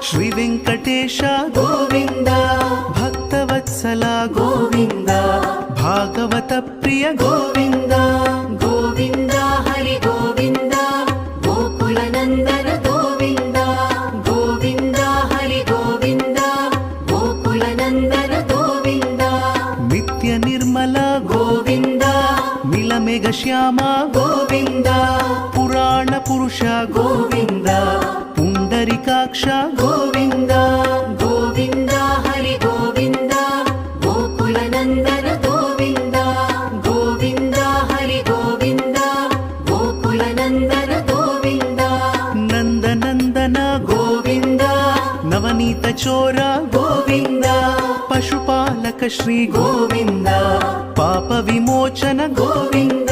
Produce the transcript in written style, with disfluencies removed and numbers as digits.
ಶ್ರೀ ವೆಂಕಟೇಶ ಗೋವಿಂದ ಭಕ್ತವತ್ಸಲ ಗೋವಿಂದ ಭಾಗವತ ಪ್ರಿಯ ಗೋವಿಂದ ಗೋವಿಂದ ಹರಿ ಗೋವಿಂದ ಗೋಕುಲ ನಂದನ ಗೋವಿಂದ ಗೋವಿಂದ ಹರಿ ಗೋವಿಂದ ಗೋಕುಲ ನಂದನ ಗೋವಿಂದ ನಿತ್ಯ ನಿರ್ಮಲ ಗೋವಿಂದ ನೀಲಮೇಘ ಶ್ಯಾಮ ಗೋವಿಂದ ಪುರಾಣ ಪುರುಷ ಗೋವಿಂದ ಪುಂಡರಿಕಾಕ್ಷ ಗೋವಿಂದ ಗೋವಿಂದ ಹರಿ ಗೋವಿಂದ ಗೋಕುಲ ನಂದನ ಗೋವಿಂದ ಗೋವಿಂದ ಹರಿ ಗೋವಿಂದ ಗೋಕುಲ ನಂದನ ಗೋವಿಂದ ನಂದನಂದನ ಗೋವಿಂದ ನವನೀತ ಚೋರ ಗೋವಿಂದ ಪಶುಪಾಲಕ ಶ್ರೀ ಗೋವಿಂದ ಪಾಪ ವಿಮೋಚನ ಗೋವಿಂದ